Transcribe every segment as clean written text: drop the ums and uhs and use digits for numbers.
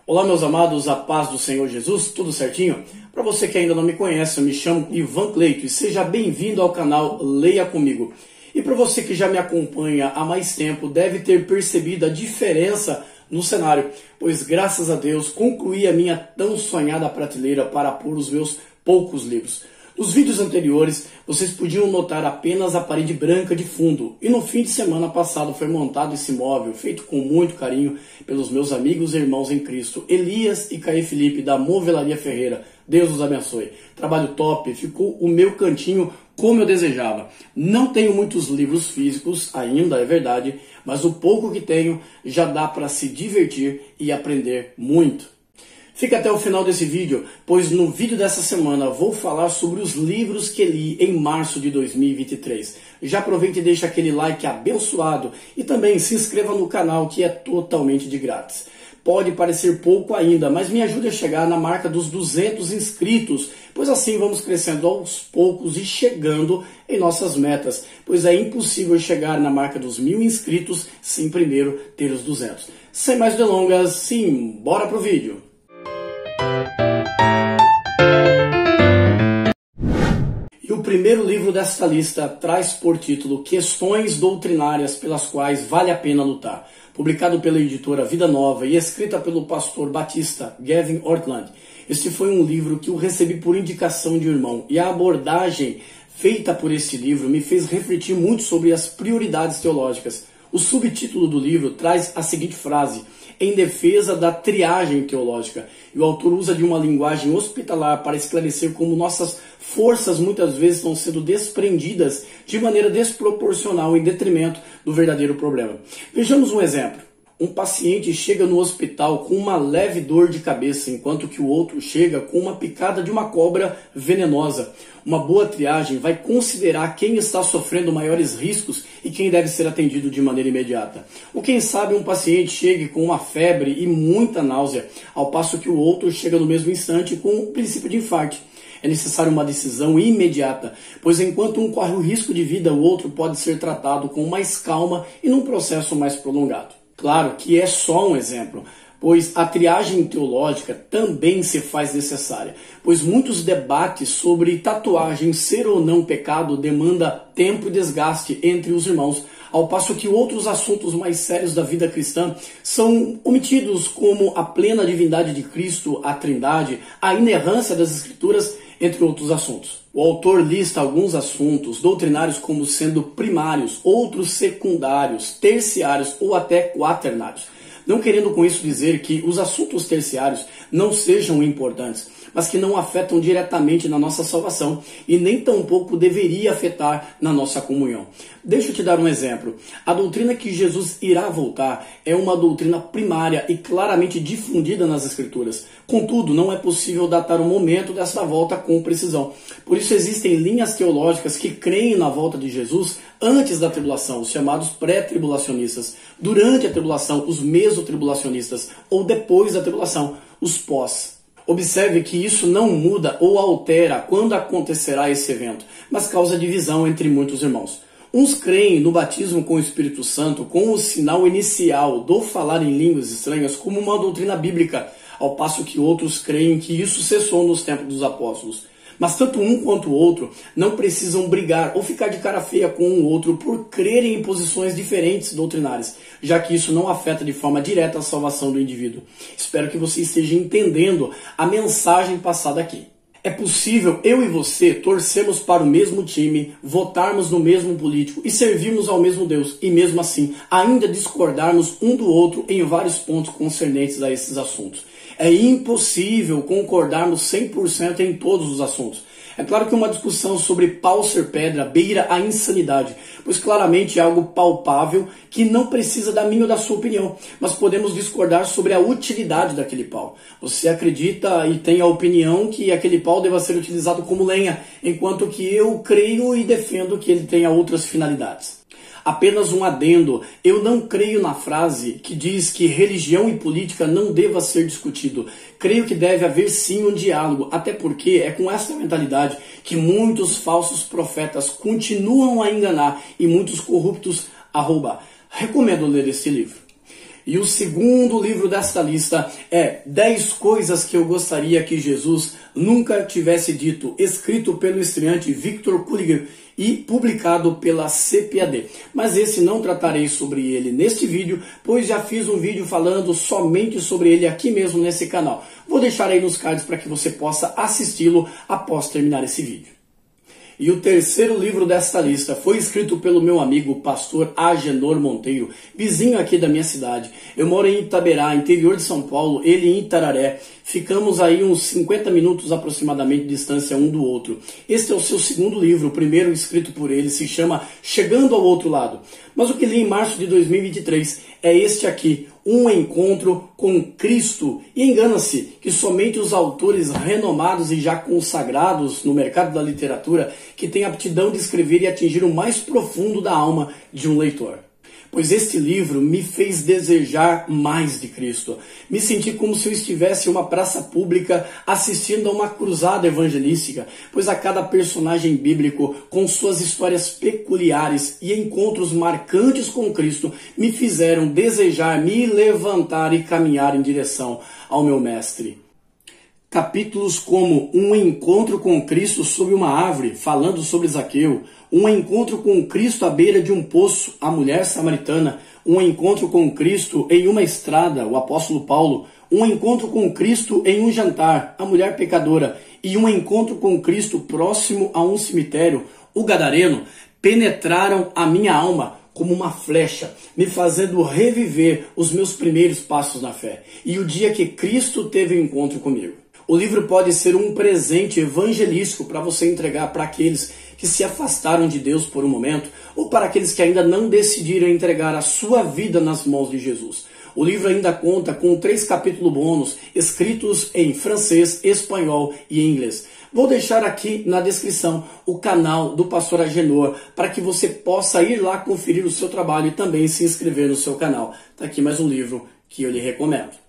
Olá, meus amados, a paz do Senhor Jesus, tudo certinho? Para você que ainda não me conhece, eu me chamo Ivan Cleito e seja bem-vindo ao canal Leia Comigo. E para você que já me acompanha há mais tempo, deve ter percebido a diferença no cenário, pois graças a Deus concluí a minha tão sonhada prateleira para pôr os meus poucos livros. Nos vídeos anteriores, vocês podiam notar apenas a parede branca de fundo, e no fim de semana passado foi montado esse móvel, feito com muito carinho pelos meus amigos e irmãos em Cristo, Elias e Caí Felipe, da Movelaria Ferreira. Deus os abençoe. Trabalho top, ficou o meu cantinho como eu desejava. Não tenho muitos livros físicos ainda, é verdade, mas o pouco que tenho já dá para se divertir e aprender muito. Fica até o final desse vídeo, pois no vídeo dessa semana vou falar sobre os livros que li em março de 2023. Já aproveite e deixa aquele like abençoado e também se inscreva no canal que é totalmente de grátis. Pode parecer pouco ainda, mas me ajude a chegar na marca dos 200 inscritos, pois assim vamos crescendo aos poucos e chegando em nossas metas, pois é impossível chegar na marca dos 1000 inscritos sem primeiro ter os 200. Sem mais delongas, sim, bora pro vídeo! E o primeiro livro desta lista traz por título Questões Doutrinárias pelas quais vale a pena lutar, publicado pela editora Vida Nova e escrita pelo pastor batista Gavin Ortlund. Este foi um livro que eu recebi por indicação de um irmão, e a abordagem feita por este livro me fez refletir muito sobre as prioridades teológicas. O subtítulo do livro traz a seguinte frase: em defesa da triagem teológica. E o autor usa de uma linguagem hospitalar para esclarecer como nossas forças muitas vezes estão sendo desprendidas de maneira desproporcional em detrimento do verdadeiro problema. Vejamos um exemplo. Um paciente chega no hospital com uma leve dor de cabeça, enquanto que o outro chega com uma picada de uma cobra venenosa. Uma boa triagem vai considerar quem está sofrendo maiores riscos e quem deve ser atendido de maneira imediata. Ou quem sabe um paciente chegue com uma febre e muita náusea, ao passo que o outro chega no mesmo instante com o princípio de infarto. É necessário uma decisão imediata, pois enquanto um corre o risco de vida, o outro pode ser tratado com mais calma e num processo mais prolongado. Claro que é só um exemplo, pois a triagem teológica também se faz necessária, pois muitos debates sobre tatuagem ser ou não pecado demanda tempo e desgaste entre os irmãos, ao passo que outros assuntos mais sérios da vida cristã são omitidos, como a plena divindade de Cristo, a Trindade, a inerrância das Escrituras, entre outros assuntos. O autor lista alguns assuntos doutrinários como sendo primários, outros secundários, terciários ou até quaternários. Não querendo com isso dizer que os assuntos terciários não sejam importantes, mas que não afetam diretamente na nossa salvação e nem tampouco deveria afetar na nossa comunhão. Deixa eu te dar um exemplo. A doutrina que Jesus irá voltar é uma doutrina primária e claramente difundida nas Escrituras. Contudo, não é possível datar o momento desta volta com precisão. Por isso existem linhas teológicas que creem na volta de Jesus antes da tribulação, os chamados pré-tribulacionistas, durante a tribulação, os mesotribulacionistas, ou depois da tribulação, os pós. Observe que isso não muda ou altera quando acontecerá esse evento, mas causa divisão entre muitos irmãos. Uns creem no batismo com o Espírito Santo com o sinal inicial do falar em línguas estranhas como uma doutrina bíblica, ao passo que outros creem que isso cessou nos tempos dos apóstolos. Mas tanto um quanto o outro não precisam brigar ou ficar de cara feia com o outro por crerem em posições diferentes doutrinárias, já que isso não afeta de forma direta a salvação do indivíduo. Espero que você esteja entendendo a mensagem passada aqui. É possível eu e você torcermos para o mesmo time, votarmos no mesmo político e servirmos ao mesmo Deus, e mesmo assim ainda discordarmos um do outro em vários pontos concernentes a esses assuntos. É impossível concordarmos 100% em todos os assuntos. É claro que uma discussão sobre pau ser pedra beira a insanidade, pois claramente é algo palpável que não precisa da minha ou da sua opinião, mas podemos discordar sobre a utilidade daquele pau. Você acredita e tem a opinião que aquele pau deva ser utilizado como lenha, enquanto que eu creio e defendo que ele tenha outras finalidades. Apenas um adendo, eu não creio na frase que diz que religião e política não deva ser discutido. Creio que deve haver sim um diálogo, até porque é com essa mentalidade que muitos falsos profetas continuam a enganar e muitos corruptos a roubar. Recomendo ler esse livro. E o segundo livro desta lista é 10 coisas que eu gostaria que Jesus nunca tivesse dito, escrito pelo estreante Victor Kulliger e publicado pela CPAD. Mas esse não tratarei sobre ele neste vídeo, pois já fiz um vídeo falando somente sobre ele aqui mesmo nesse canal. Vou deixar aí nos cards para que você possa assisti-lo após terminar esse vídeo. E o terceiro livro desta lista foi escrito pelo meu amigo pastor Agenor Monteiro, vizinho aqui da minha cidade. Eu moro em Itaberá, interior de São Paulo, ele em Itararé. Ficamos aí uns 50 minutos aproximadamente de distância um do outro. Este é o seu segundo livro, o primeiro escrito por ele, se chama Chegando ao Outro Lado. Mas o que li em março de 2023 é este aqui, Um Encontro com Cristo. E engana-se que somente os autores renomados e já consagrados no mercado da literatura que têm aptidão de escrever e atingir o mais profundo da alma de um leitor. Pois este livro me fez desejar mais de Cristo. Me senti como se eu estivesse em uma praça pública assistindo a uma cruzada evangelística, pois a cada personagem bíblico, com suas histórias peculiares e encontros marcantes com Cristo, me fizeram desejar me levantar e caminhar em direção ao meu Mestre. Capítulos como Um Encontro com Cristo sob uma árvore, falando sobre Zaqueu, Um Encontro com Cristo à beira de um poço, a mulher samaritana, Um Encontro com Cristo em uma estrada, o apóstolo Paulo, Um Encontro com Cristo em um jantar, a mulher pecadora, e Um Encontro com Cristo próximo a um cemitério, o gadareno, penetraram a minha alma como uma flecha, me fazendo reviver os meus primeiros passos na fé, e o dia que Cristo teve um encontro comigo. O livro pode ser um presente evangelístico para você entregar para aqueles que se afastaram de Deus por um momento, ou para aqueles que ainda não decidiram entregar a sua vida nas mãos de Jesus. O livro ainda conta com 3 capítulos bônus, escritos em francês, espanhol e inglês. Vou deixar aqui na descrição o canal do pastor Agenor, para que você possa ir lá conferir o seu trabalho e também se inscrever no seu canal. Está aqui mais um livro que eu lhe recomendo.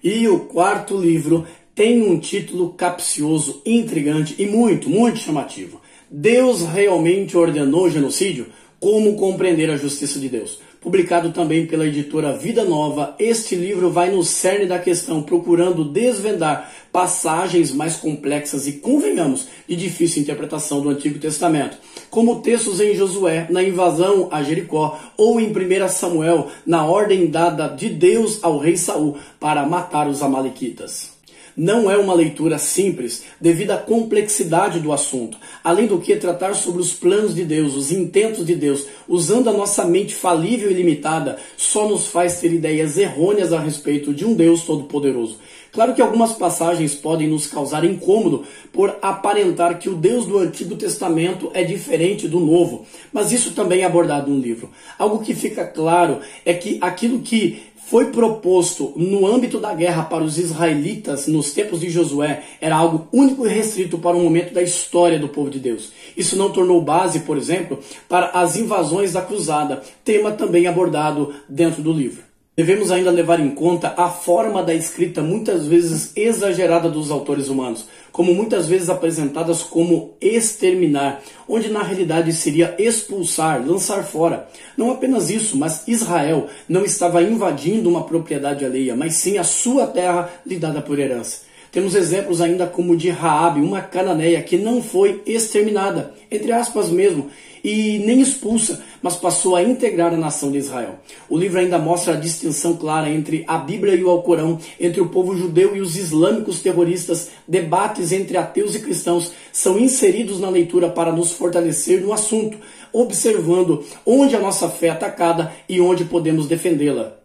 E o quarto livro tem um título capcioso, intrigante e muito chamativo. Deus realmente ordenou o genocídio? Como compreender a justiça de Deus? Publicado também pela editora Vida Nova, este livro vai no cerne da questão, procurando desvendar passagens mais complexas e, convenhamos, de difícil interpretação do Antigo Testamento, como textos em Josué, na invasão a Jericó, ou em 1 Samuel, na ordem dada de Deus ao rei Saul para matar os amalequitas. Não é uma leitura simples, devido à complexidade do assunto, além do que tratar sobre os planos de Deus, os intentos de Deus, usando a nossa mente falível e limitada, só nos faz ter ideias errôneas a respeito de um Deus todo-poderoso. Claro que algumas passagens podem nos causar incômodo por aparentar que o Deus do Antigo Testamento é diferente do Novo, mas isso também é abordado no livro. Algo que fica claro é que aquilo que foi proposto no âmbito da guerra para os israelitas nos tempos de Josué era algo único e restrito para um momento da história do povo de Deus. Isso não tornou base, por exemplo, para as invasões da cruzada, tema também abordado dentro do livro. Devemos ainda levar em conta a forma da escrita muitas vezes exagerada dos autores humanos, como muitas vezes apresentadas como exterminar, onde na realidade seria expulsar, lançar fora. Não apenas isso, mas Israel não estava invadindo uma propriedade alheia, mas sim a sua terra lhe dada por herança. Temos exemplos ainda como o de Raabe, uma cananeia que não foi exterminada, entre aspas mesmo, e nem expulsa, mas passou a integrar a nação de Israel. O livro ainda mostra a distinção clara entre a Bíblia e o Alcorão, entre o povo judeu e os islâmicos terroristas. Debates entre ateus e cristãos são inseridos na leitura para nos fortalecer no assunto, observando onde a nossa fé é atacada e onde podemos defendê-la.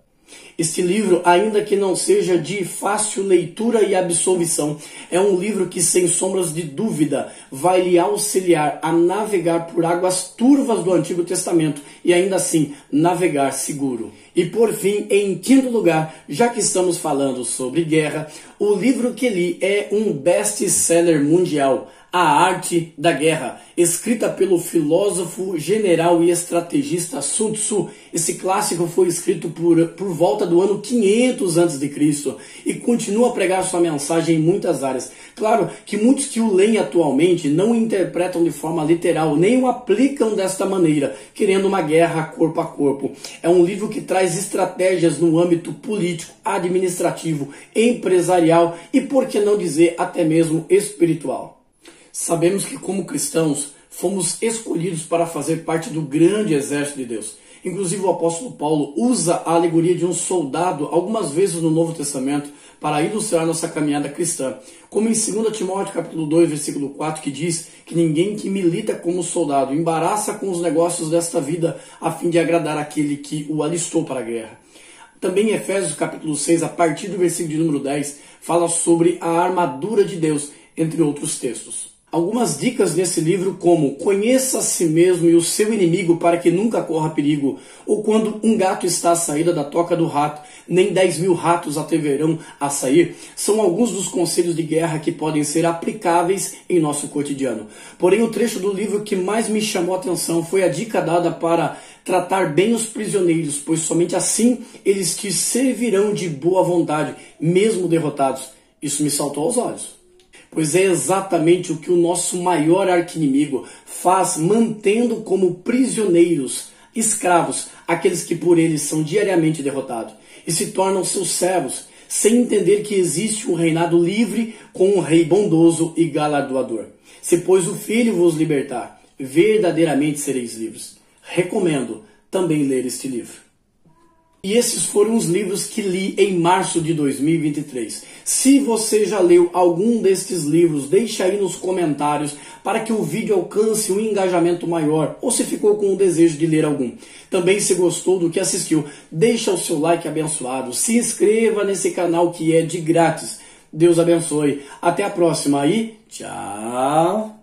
Este livro, ainda que não seja de fácil leitura e absolvição, é um livro que, sem sombras de dúvida, vai lhe auxiliar a navegar por águas turvas do Antigo Testamento e ainda assim navegar seguro. E por fim, em quinto lugar, já que estamos falando sobre guerra, o livro que li é um best-seller mundial, A Arte da Guerra, escrita pelo filósofo, general e estrategista Sun Tzu. Esse clássico foi escrito por volta do ano 500 a.C. e continua a pregar sua mensagem em muitas áreas. Claro que muitos que o leem atualmente não o interpretam de forma literal, nem o aplicam desta maneira, querendo uma guerra corpo a corpo. É um livro que traz traz estratégias no âmbito político, administrativo, empresarial e, por que não dizer, até mesmo espiritual. Sabemos que, como cristãos, fomos escolhidos para fazer parte do grande exército de Deus. Inclusive, o apóstolo Paulo usa a alegoria de um soldado algumas vezes no Novo Testamento para ilustrar nossa caminhada cristã. Como em 2 Timóteo capítulo 2, versículo 4, que diz que ninguém que milita como soldado embaraça com os negócios desta vida a fim de agradar aquele que o alistou para a guerra. Também em Efésios capítulo 6, a partir do versículo de número 10, fala sobre a armadura de Deus, entre outros textos. Algumas dicas nesse livro como: conheça a si mesmo e o seu inimigo para que nunca corra perigo, ou quando um gato está à saída da toca do rato, nem 10.000 ratos atreverão a sair, são alguns dos conselhos de guerra que podem ser aplicáveis em nosso cotidiano. Porém, o trecho do livro que mais me chamou a atenção foi a dica dada para tratar bem os prisioneiros, pois somente assim eles te servirão de boa vontade, mesmo derrotados. Isso me saltou aos olhos. Pois é exatamente o que o nosso maior arqui-inimigo faz, mantendo como prisioneiros, escravos, aqueles que por ele são diariamente derrotados, e se tornam seus servos, sem entender que existe um reinado livre com um rei bondoso e galardoador. Se, pois, o Filho vos libertar, verdadeiramente sereis livres. Recomendo também ler este livro. E esses foram os livros que li em março de 2023. Se você já leu algum destes livros, deixa aí nos comentários para que o vídeo alcance um engajamento maior, ou se ficou com o desejo de ler algum. Também, se gostou do que assistiu, deixa o seu like abençoado, se inscreva nesse canal que é de grátis. Deus abençoe. Até a próxima e tchau!